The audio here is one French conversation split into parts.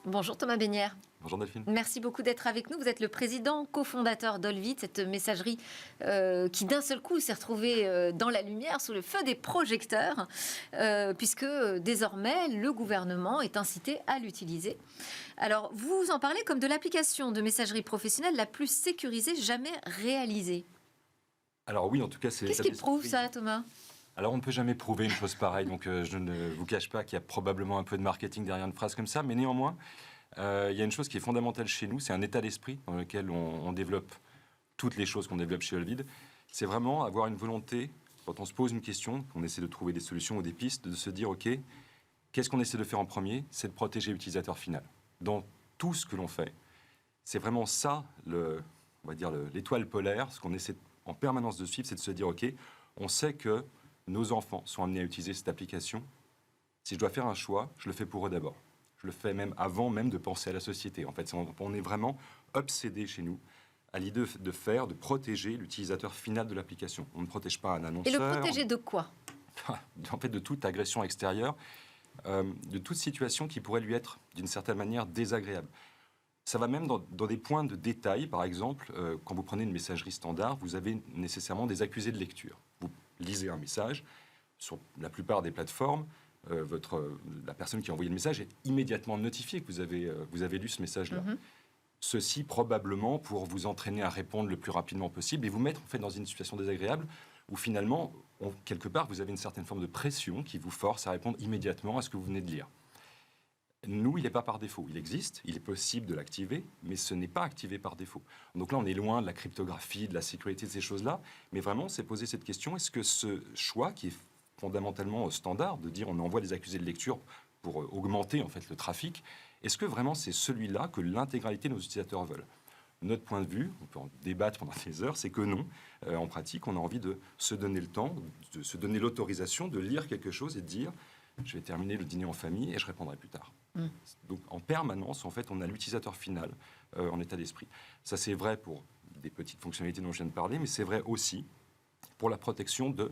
Bonjour Thomas Bénière. Bonjour Delphine. Merci beaucoup d'être avec nous. Vous êtes le président, cofondateur d'Olvit, cette messagerie qui d'un seul coup s'est retrouvée dans la lumière, sous le feu des projecteurs, puisque désormais le gouvernement est incité à l'utiliser. Alors vous en parlez comme de l'application de messagerie professionnelle la plus sécurisée jamais réalisée. Alors oui, en tout cas, c'est... Qu'est-ce qui prouve ça, Thomas ? Alors on ne peut jamais prouver une chose pareille, donc je ne vous cache pas qu'il y a probablement un peu de marketing derrière une phrase comme ça, mais néanmoins, il y a une chose qui est fondamentale chez nous, c'est un état d'esprit dans lequel on développe toutes les choses qu'on développe chez Olvid. C'est vraiment avoir une volonté, quand on se pose une question, qu'on essaie de trouver des solutions ou des pistes, de se dire, OK, qu'est-ce qu'on essaie de faire en premier ? C'est de protéger l'utilisateur final. Dans tout ce que l'on fait, c'est vraiment ça, on va dire l'étoile polaire, ce qu'on essaie en permanence de suivre, c'est de se dire, OK, on sait que nos enfants sont amenés à utiliser cette application. Si je dois faire un choix, je le fais pour eux d'abord. Je le fais même avant même de penser à la société. En fait, on est vraiment obsédé chez nous à l'idée de protéger l'utilisateur final de l'application. On ne protège pas un annonceur. Et le protéger de quoi ? En fait, de toute agression extérieure, de toute situation qui pourrait lui être, d'une certaine manière, désagréable. Ça va même dans des points de détail. Par exemple, quand vous prenez une messagerie standard, vous avez nécessairement des accusés de lecture. Vous lisez un message. Sur la plupart des plateformes, la personne qui a envoyé le message est immédiatement notifiée que vous avez lu ce message-là. Ceci probablement pour vous entraîner à répondre le plus rapidement possible et vous mettre en fait dans une situation désagréable où finalement, quelque part, vous avez une certaine forme de pression qui vous force à répondre immédiatement à ce que vous venez de lire. Nous, il n'est pas par défaut. Il existe, il est possible de l'activer, mais ce n'est pas activé par défaut. Donc là, on est loin de la cryptographie, de la sécurité, de ces choses-là, mais vraiment, c'est poser cette question, est-ce que ce choix, qui est fondamentalement standard, de dire on envoie des accusés de lecture pour augmenter en fait le trafic, est-ce que vraiment c'est celui-là que l'intégralité de nos utilisateurs veulent ? Notre point de vue, on peut en débattre pendant des heures, c'est que non. En pratique, on a envie de se donner le temps, de se donner l'autorisation de lire quelque chose et de dire je vais terminer le dîner en famille et je répondrai plus tard. Donc en permanence, en fait, on a l'utilisateur final en état d'esprit. Ça, c'est vrai pour des petites fonctionnalités dont je viens de parler, mais c'est vrai aussi pour la protection de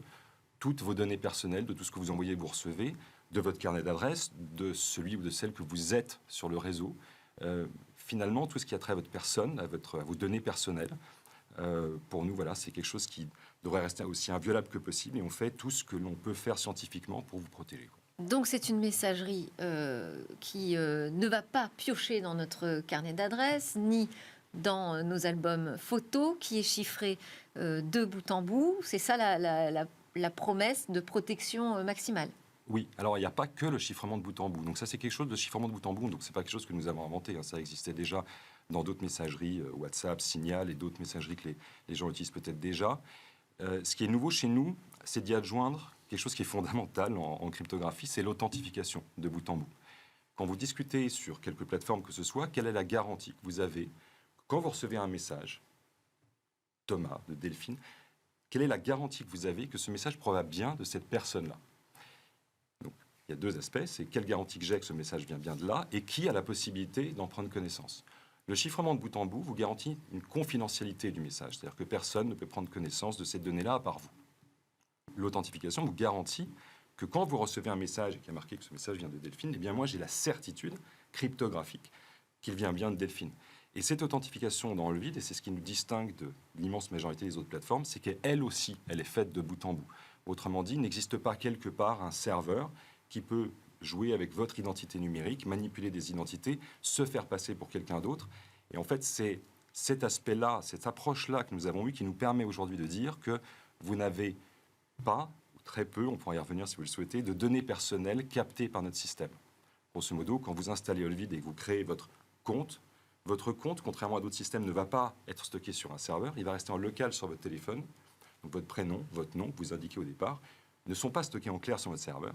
toutes vos données personnelles, de tout ce que vous envoyez et vous recevez, de votre carnet d'adresse, de celui ou de celle que vous êtes sur le réseau. Finalement, tout ce qui a trait à votre personne, à vos données personnelles, pour nous, voilà, c'est quelque chose qui devrait rester aussi inviolable que possible et on fait tout ce que l'on peut faire scientifiquement pour vous protéger. Donc c'est une messagerie qui ne va pas piocher dans notre carnet d'adresses, ni dans nos albums photos, qui est chiffré de bout en bout. C'est ça la promesse de protection maximale. Oui, alors il n'y a pas que le chiffrement de bout en bout. Donc ça, c'est quelque chose de chiffrement de bout en bout. Donc c'est pas quelque chose que nous avons inventé. Hein. Ça existait déjà dans d'autres messageries, WhatsApp, Signal et d'autres messageries que les gens utilisent peut-être déjà. Ce qui est nouveau chez nous, c'est d'y adjoindre quelque chose qui est fondamental en cryptographie, c'est l'authentification de bout en bout. Quand vous discutez sur quelques plateformes que ce soit, quelle est la garantie que vous avez quand vous recevez un message, Thomas, de Delphine, quelle est la garantie que vous avez que ce message provient bien de cette personne-là ? Donc, il y a deux aspects, c'est quelle garantie que j'ai que ce message vient bien de là et qui a la possibilité d'en prendre connaissance. Le chiffrement de bout en bout vous garantit une confidentialité du message, c'est-à-dire que personne ne peut prendre connaissance de ces données-là à part vous. L'authentification vous garantit que quand vous recevez un message et qu'il y a marqué que ce message vient de Delphine, eh bien moi j'ai la certitude cryptographique qu'il vient bien de Delphine. Et cette authentification dans Olvid, et c'est ce qui nous distingue de l'immense majorité des autres plateformes, c'est qu'elle aussi, elle est faite de bout en bout. Autrement dit, il n'existe pas quelque part un serveur qui peut jouer avec votre identité numérique, manipuler des identités, se faire passer pour quelqu'un d'autre. Et en fait, c'est cet aspect-là, cette approche-là que nous avons eue qui nous permet aujourd'hui de dire que vous n'avez pas, ou très peu, on pourra y revenir si vous le souhaitez, de données personnelles captées par notre système. Grosso modo, quand vous installez Olvid et que vous créez votre compte, contrairement à d'autres systèmes, ne va pas être stocké sur un serveur, il va rester en local sur votre téléphone. Donc votre prénom, votre nom, que vous indiquez au départ, ne sont pas stockés en clair sur votre serveur.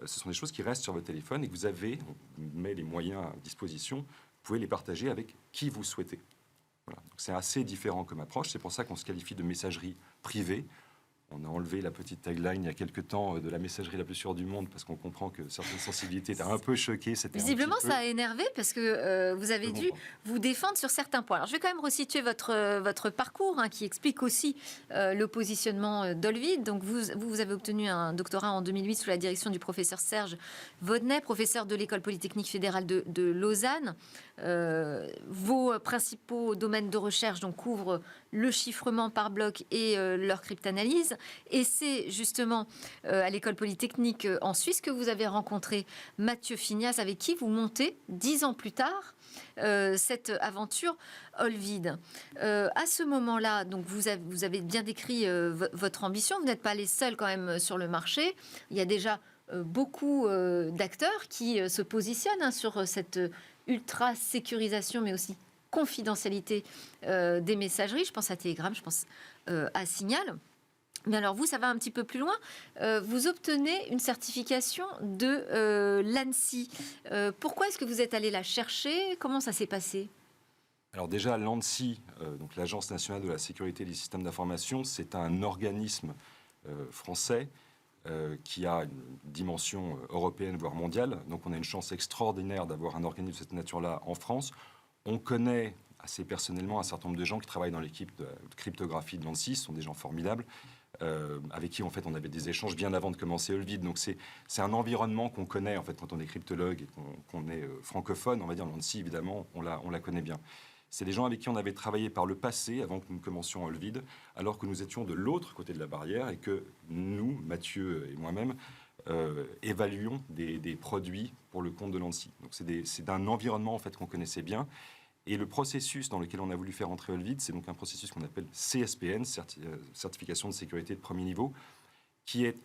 Ce sont des choses qui restent sur votre téléphone et que vous avez, on met les moyens à disposition, vous pouvez les partager avec qui vous souhaitez. Voilà. Donc c'est assez différent comme approche, c'est pour ça qu'on se qualifie de messagerie privée. On a enlevé la petite tagline il y a quelques temps de la messagerie la plus sûre du monde parce qu'on comprend que certaines sensibilités étaient un peu choquées. Visiblement, ça a énervé parce que vous avez dû vous défendre sur certains points. Alors, je vais quand même resituer votre parcours qui explique aussi le positionnement d'Olvid. Donc, vous avez obtenu un doctorat en 2008 sous la direction du professeur Serge Vodnet, professeur de l'École polytechnique fédérale de Lausanne. Vos principaux domaines de recherche donc, couvrent le chiffrement par bloc et leur cryptanalyse. Et c'est justement à l'École polytechnique en Suisse que vous avez rencontré Mathieu Fignas, avec qui vous montez 10 ans plus tard cette aventure Olvid. À ce moment-là, donc vous avez bien décrit votre ambition. Vous n'êtes pas les seuls quand même sur le marché. Il y a déjà beaucoup d'acteurs qui se positionnent sur cette ultra-sécurisation, mais aussi confidentialité des messageries. Je pense à Telegram, je pense à Signal. Mais alors vous, ça va un petit peu plus loin. Vous obtenez une certification de l'ANSSI. Pourquoi est-ce que vous êtes allé la chercher? Comment ça s'est passé? Alors déjà, l'ANSSI, donc l'Agence nationale de la sécurité des systèmes d'information, c'est un organisme français qui a une dimension européenne, voire mondiale. Donc on a une chance extraordinaire d'avoir un organisme de cette nature-là en France. On connaît assez personnellement un certain nombre de gens qui travaillent dans l'équipe de cryptographie de l'ANSSI. Ce sont des gens formidables. Avec qui en fait on avait des échanges bien avant de commencer Olvid. Donc c'est un environnement qu'on connaît en fait quand on est cryptologue et qu'on est francophone, on va dire. l'ANSSI évidemment on la connaît bien. C'est des gens avec qui on avait travaillé par le passé avant que nous commencions Olvid, alors que nous étions de l'autre côté de la barrière et que nous, Mathieu et moi-même, évaluions des produits pour le compte de l'ANSSI. Donc c'est d'un environnement en fait qu'on connaissait bien. Et le processus dans lequel on a voulu faire entrer Olvid, c'est donc un processus qu'on appelle CSPN, certification de sécurité de premier niveau, qui est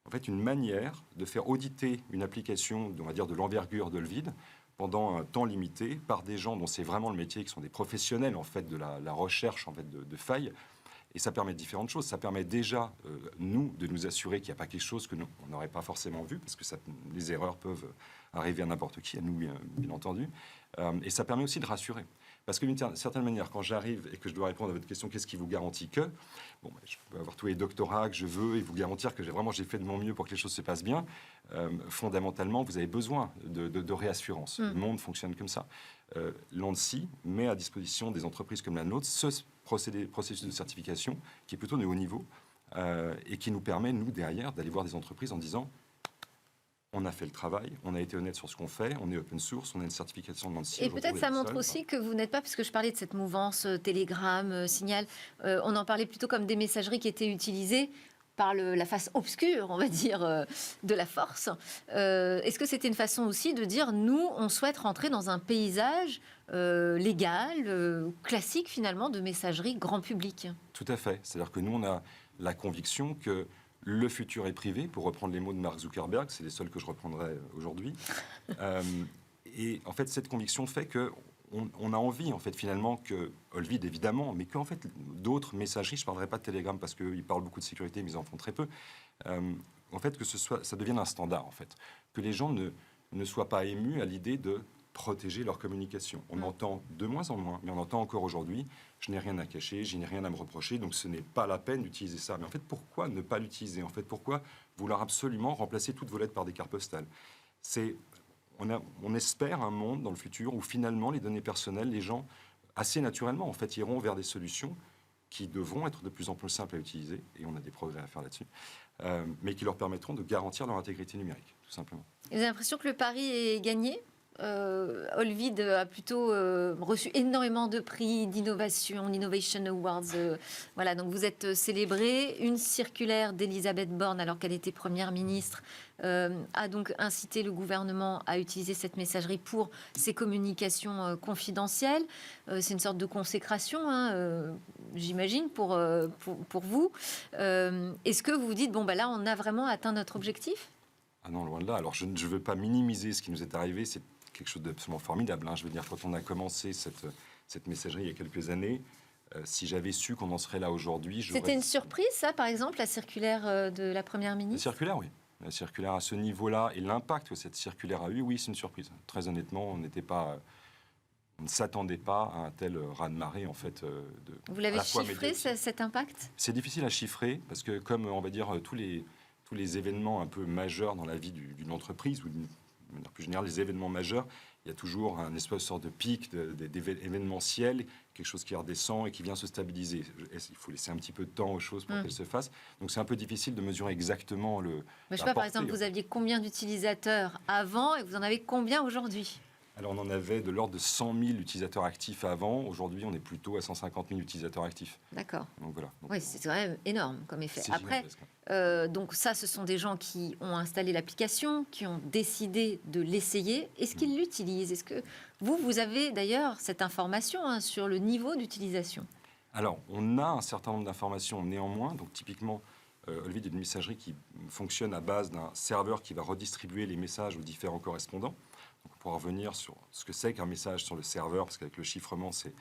en fait une manière de faire auditer une application, on va dire, de l'envergure d'Olvid pendant un temps limité par des gens dont c'est vraiment le métier, qui sont des professionnels en fait de la recherche en fait de failles. Et ça permet différentes choses. Ça permet déjà, nous, de nous assurer qu'il n'y a pas quelque chose que on n'aurait pas forcément vu, parce que les erreurs peuvent arriver à n'importe qui, à nous bien entendu. Et ça permet aussi de rassurer. Parce que d'une certaine manière, quand j'arrive et que je dois répondre à votre question, qu'est-ce qui vous garantit que je peux avoir tous les doctorats que je veux et vous garantir que j'ai fait de mon mieux pour que les choses se passent bien. Fondamentalement, vous avez besoin de réassurance. Le monde fonctionne comme ça. L'ANSSI met à disposition des entreprises comme la nôtre ce processus de certification qui est plutôt de haut niveau et qui nous permet, nous, derrière, d'aller voir des entreprises en disant on a fait le travail, on a été honnête sur ce qu'on fait, on est open source, on a une certification de l'ANSSI. Et peut-être ça montre aussi que vous n'êtes pas, parce que je parlais de cette mouvance Telegram, Signal, on en parlait plutôt comme des messageries qui étaient utilisées par la face obscure, on va dire, de la force. Est-ce que c'était une façon aussi de dire, nous, on souhaite rentrer dans un paysage légal, classique finalement, de messagerie grand public? Tout à fait. C'est-à-dire que nous, on a la conviction que le futur est privé, pour reprendre les mots de Mark Zuckerberg, c'est les seuls que je reprendrai aujourd'hui. Et en fait, cette conviction fait que on a envie, en fait, finalement, que Olvid, évidemment, mais qu'en fait, d'autres messageries, je ne parlerai pas de Telegram parce qu'ils parlent beaucoup de sécurité, mais ils en font très peu, en fait, que ça devienne un standard, en fait. Que les gens ne soient pas émus à l'idée de protéger leur communication. On entend de moins en moins, mais on entend encore aujourd'hui, je n'ai rien à cacher, je n'ai rien à me reprocher, donc ce n'est pas la peine d'utiliser ça. Mais en fait, pourquoi ne pas l'utiliser? En fait, pourquoi vouloir absolument remplacer toutes vos lettres par des cartes postales? On espère un monde dans le futur où finalement les données personnelles, les gens, assez naturellement, en fait, iront vers des solutions qui devront être de plus en plus simples à utiliser, et on a des progrès à faire là-dessus, mais qui leur permettront de garantir leur intégrité numérique, tout simplement. Vous avez l'impression que le pari est gagné? Olvid a plutôt reçu énormément de prix d'innovation, Innovation Awards. Voilà, donc vous êtes célébré. Une circulaire d'Elisabeth Borne, alors qu'elle était première ministre, a donc incité le gouvernement à utiliser cette messagerie pour ses communications confidentielles. C'est une sorte de consécration, j'imagine, pour vous. Est-ce que vous vous dites, là, on a vraiment atteint notre objectif? Ah non, loin de là. Alors, je ne veux pas minimiser ce qui nous est arrivé. C'est quelque chose d'absolument formidable. Je veux dire, quand on a commencé cette messagerie il y a quelques années, si j'avais su qu'on en serait là aujourd'hui... C'était une surprise, ça, par exemple, la circulaire de la Première ministre? La circulaire, oui. La circulaire à ce niveau-là et l'impact que cette circulaire a eu, oui, c'est une surprise. Très honnêtement, on n'était pas on ne s'attendait pas à un tel raz-de-marée, en fait. Vous l'avez chiffré, cet impact ? C'est difficile à chiffrer, parce que comme, on va dire, tous les événements un peu majeurs dans la vie d'une entreprise, ou d'une manière plus générale, les événements majeurs, il y a toujours un espèce de sorte de pic d'événementiel, quelque chose qui redescend et qui vient se stabiliser. Il faut laisser un petit peu de temps aux choses pour qu'elles se fassent. Donc c'est un peu difficile de mesurer exactement le... Mais je sais pas, par exemple, vous aviez combien d'utilisateurs avant et vous en avez combien aujourd'hui ? Alors on en avait de l'ordre de 100 000 utilisateurs actifs avant. Aujourd'hui, on est plutôt à 150 000 utilisateurs actifs. D'accord. Donc voilà. Donc, oui, c'est quand même énorme comme effet. Après, donc ça, ce sont des gens qui ont installé l'application, qui ont décidé de l'essayer. Est-ce qu'ils l'utilisent ? Est-ce que vous avez d'ailleurs cette information sur le niveau d'utilisation ? Alors, on a un certain nombre d'informations néanmoins. Donc typiquement, Olvid est une messagerie qui fonctionne à base d'un serveur qui va redistribuer les messages aux différents correspondants. Donc, on pourra revenir sur ce que c'est qu'un message sur le serveur, parce qu'avec le chiffrement, c'est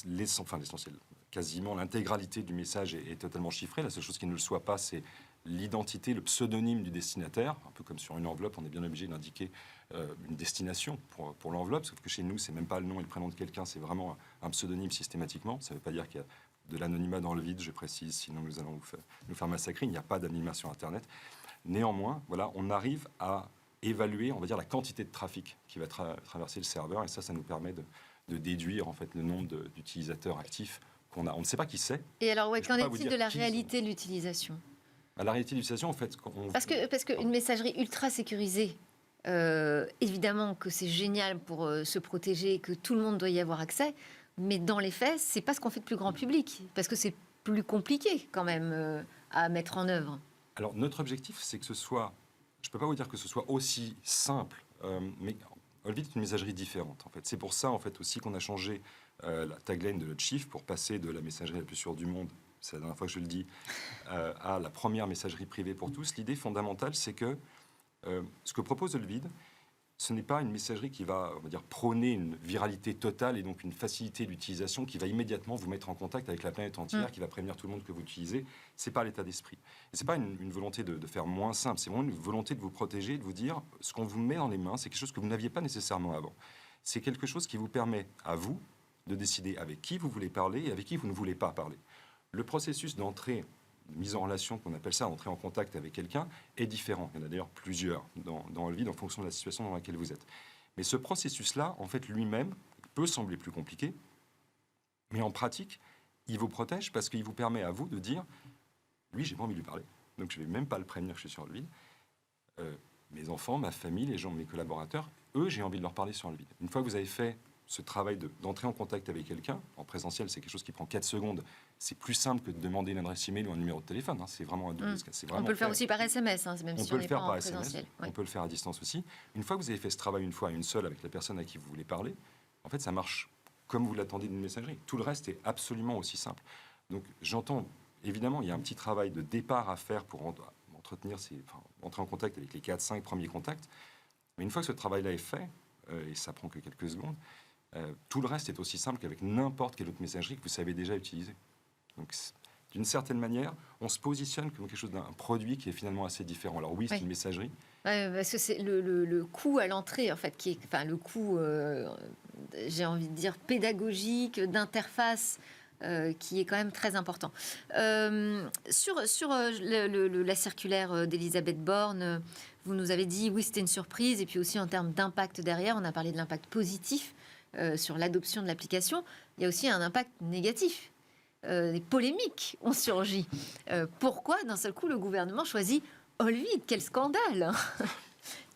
l'essentiel. Quasiment l'intégralité du message est totalement chiffrée. La seule chose qui ne le soit pas, c'est l'identité, le pseudonyme du destinataire. Un peu comme sur une enveloppe, on est bien obligé d'indiquer une destination pour l'enveloppe, sauf que chez nous, c'est même pas le nom et le prénom de quelqu'un, c'est vraiment un pseudonyme systématiquement. Ça ne veut pas dire qu'il y a de l'anonymat dans le vide, je précise, sinon nous allons nous faire massacrer. Il n'y a pas d'anonymat sur Internet. Néanmoins, voilà, on arrive à évaluer, on va dire, la quantité de trafic qui va traverser le serveur, et ça nous permet de déduire en fait le nombre d'utilisateurs actifs qu'on a. On ne sait pas qui c'est. Et alors, qu'en est-il de la réalité de l'utilisation ? La réalité de l'utilisation, en fait, parce qu'une messagerie ultra sécurisée, évidemment que c'est génial pour se protéger, que tout le monde doit y avoir accès, mais dans les faits, c'est pas ce qu'on fait de plus grand public, parce que c'est plus compliqué quand même à mettre en œuvre. Alors notre objectif, c'est que ce soit, je peux pas vous dire que ce soit aussi simple, mais Olvid est une messagerie différente. En fait, c'est pour ça en fait aussi qu'on a changé la tagline de notre chiffre pour passer de la messagerie la plus sûre du monde, c'est la dernière fois que je le dis, à la première messagerie privée pour tous. L'idée fondamentale, c'est que ce que propose Olvid, ce n'est pas une messagerie qui va, on va dire, prôner une viralité totale et donc une facilité d'utilisation qui va immédiatement vous mettre en contact avec la planète entière, qui va prévenir tout le monde que vous utilisez. C'est pas l'état d'esprit. Et c'est pas une volonté de faire moins simple. C'est vraiment une volonté de vous protéger, de vous dire ce qu'on vous met dans les mains, c'est quelque chose que vous n'aviez pas nécessairement avant. C'est quelque chose qui vous permet à vous de décider avec qui vous voulez parler et avec qui vous ne voulez pas parler. Le processus d'entrée, de mise en relation, qu'on appelle ça, entrer en contact avec quelqu'un, est différent. Il y en a d'ailleurs plusieurs dans Olvid en fonction de la situation dans laquelle vous êtes. Mais ce processus-là, en fait, lui-même, peut sembler plus compliqué, mais en pratique, il vous protège parce qu'il vous permet à vous de dire « lui, j'ai pas envie de lui parler, donc je vais même pas le prévenir que je suis sur Olvid. Mes enfants, ma famille, les gens, mes collaborateurs, eux, j'ai envie de leur parler sur Olvid. » Une fois que vous avez fait ce travail d'entrer en contact avec quelqu'un, en présentiel, c'est quelque chose qui prend 4 secondes. C'est plus simple que de demander une adresse email ou un numéro de téléphone. C'est vraiment un double. On peut le faire aussi par SMS, même si on n'est pas en présentiel. On peut le faire à distance aussi. Une fois que vous avez fait ce travail une fois, une seule, avec la personne à qui vous voulez parler, en fait, ça marche comme vous l'attendez d'une messagerie. Tout le reste est absolument aussi simple. Donc, j'entends, évidemment, il y a un petit travail de départ à faire pour entrer en contact avec les 4-5 premiers contacts. Mais une fois que ce travail-là est fait, et ça prend que quelques secondes, tout le reste est aussi simple qu'avec n'importe quelle autre messagerie que vous savez déjà utiliser. Donc, d'une certaine manière, on se positionne comme quelque chose d'un produit qui est finalement assez différent. Alors oui, c'est une messagerie. Parce que c'est le coût à l'entrée, en fait, qui est, enfin, le coût, j'ai envie de dire, pédagogique, d'interface, qui est quand même très important. Sur la circulaire d'Elisabeth Borne, vous nous avez dit, oui, c'était une surprise, et puis aussi en termes d'impact derrière, on a parlé de l'impact positif sur l'adoption de l'application. Il y a aussi un impact négatif. Des polémiques ont surgi. Pourquoi, d'un seul coup, le gouvernement choisit Olvid ? Quel scandale !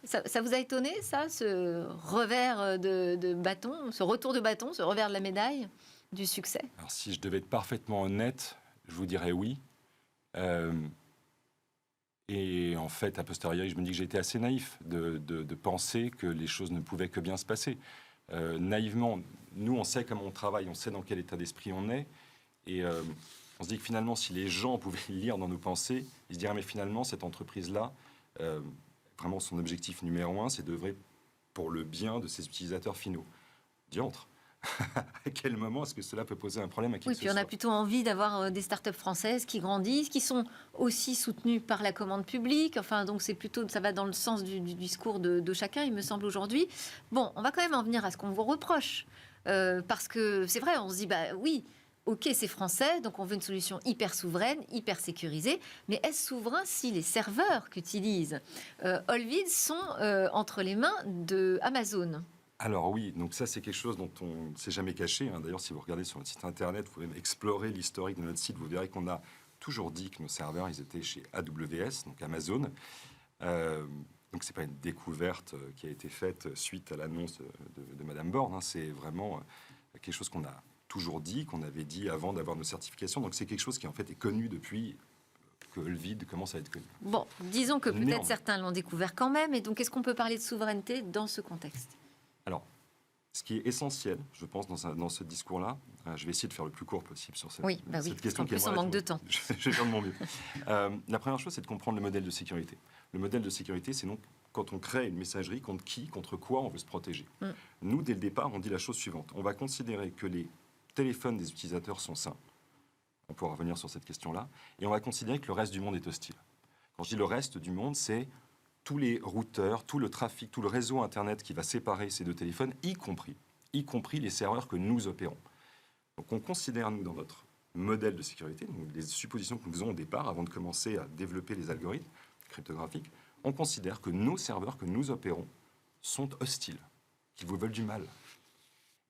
Ça vous a étonné, ça, ce revers de bâton, ce retour de bâton, ce revers de la médaille du succès ? Alors, si je devais être parfaitement honnête, je vous dirais oui. Et en fait, a posteriori, je me dis que j'ai été assez naïf de penser que les choses ne pouvaient que bien se passer. Naïvement, nous, on sait comment on travaille, on sait dans quel état d'esprit on est. Et on se dit que finalement, si les gens pouvaient lire dans nos pensées, ils se diraient, mais finalement, cette entreprise-là, vraiment son objectif numéro 1, c'est d'œuvrer pour le bien de ses utilisateurs finaux. Diantre. À quel moment est-ce que cela peut poser un problème à qui Oui, que puis ce on a soit? plutôt envie d'avoir des startups françaises qui grandissent, qui sont aussi soutenues par la commande publique. Enfin, donc c'est plutôt, ça va dans le sens du discours de chacun, il me semble, aujourd'hui. Bon, on va quand même en venir à ce qu'on vous reproche. Parce que c'est vrai, on se dit, bah oui, ok, c'est français, donc on veut une solution hyper souveraine, hyper sécurisée. Mais est-ce souverain si les serveurs qu'utilise Olvid sont entre les mains de Amazon? Alors oui, donc ça c'est quelque chose dont on ne s'est jamais caché, hein. D'ailleurs, si vous regardez sur notre site internet, vous pouvez même explorer l'historique de notre site, vous verrez qu'on a toujours dit que nos serveurs, ils étaient chez AWS, donc Amazon. Euh, donc c'est pas une découverte qui a été faite suite à l'annonce de Madame Borne, hein. C'est vraiment quelque chose qu'on a toujours dit, qu'on avait dit avant d'avoir nos certifications. Donc c'est quelque chose qui en fait est connu depuis que le vide commence à être connu. Bon, disons que peut-être Néanmoins. certains l'ont découvert quand même. Et donc, est-ce qu'on peut parler de souveraineté dans ce contexte? Alors, ce qui est essentiel, je pense, dans ce discours-là, je vais essayer de faire le plus court possible sur cette, Oui, bah oui, cette parce question. qu'en plus, on manque de temps. Je vais faire de mon mieux. La première chose, c'est de comprendre le modèle de sécurité. Le modèle de sécurité, c'est donc quand on crée une messagerie, contre qui, contre quoi on veut se protéger. Nous, dès le départ, on dit la chose suivante. On va considérer que les téléphones des utilisateurs sont sains. On pourra revenir sur cette question-là. Et on va considérer que le reste du monde est hostile. Quand je dis le reste du monde, c'est tous les routeurs, tout le trafic, tout le réseau Internet qui va séparer ces deux téléphones, y compris les serveurs que nous opérons. Donc on considère, nous, dans notre modèle de sécurité, donc les suppositions que nous faisons au départ, avant de commencer à développer les algorithmes cryptographiques, on considère que nos serveurs que nous opérons sont hostiles, qu'ils vous veulent du mal.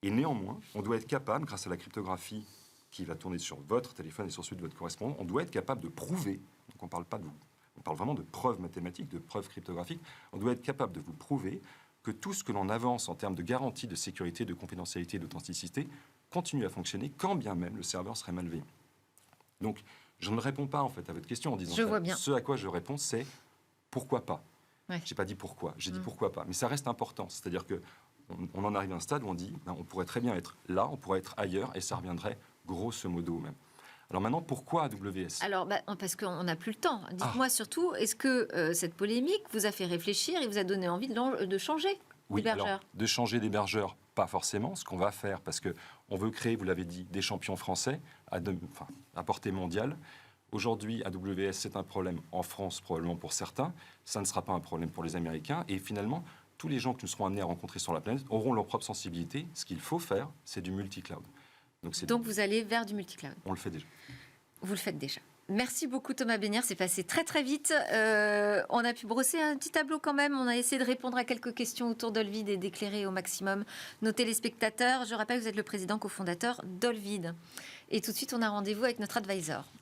Et néanmoins, on doit être capable, grâce à la cryptographie qui va tourner sur votre téléphone et sur celui de votre correspondant, on doit être capable de prouver, donc on parle vraiment de preuves mathématiques, de preuves cryptographiques, on doit être capable de vous prouver que tout ce que l'on avance en termes de garantie de sécurité, de confidentialité et d'authenticité continue à fonctionner, quand bien même le serveur serait malveillant. Donc, je ne réponds pas en fait à votre question en disant Je ça. vois bien. Ce à quoi je réponds, c'est pourquoi pas. Ouais. J'ai pas dit pourquoi, j'ai dit pourquoi pas. Mais ça reste important. C'est-à-dire que on en arrive à un stade où on dit, on pourrait très bien être là, on pourrait être ailleurs, et ça reviendrait grosso modo au même. Alors maintenant, pourquoi AWS? Alors, parce qu'on n'a plus le temps. Dites-moi surtout, est-ce que cette polémique vous a fait réfléchir et vous a donné envie de changer d'hébergeur? Alors, de changer d'hébergeur, pas forcément. Ce qu'on va faire, parce qu'on veut créer, vous l'avez dit, des champions français à portée mondiale. Aujourd'hui, AWS, c'est un problème en France, probablement pour certains. Ça ne sera pas un problème pour les Américains. Et finalement, tous les gens que nous serons amenés à rencontrer sur la planète auront leur propre sensibilité. Ce qu'il faut faire, c'est du multi-cloud. Donc vous allez vers du multi-cloud. On le fait déjà. Vous le faites déjà. Merci beaucoup Thomas Besnier, c'est passé très très vite. On a pu brosser un petit tableau quand même, on a essayé de répondre à quelques questions autour d'Olvid et d'éclairer au maximum nos téléspectateurs. Je rappelle que vous êtes le président cofondateur d'Olvid. Et tout de suite, on a rendez-vous avec notre advisor.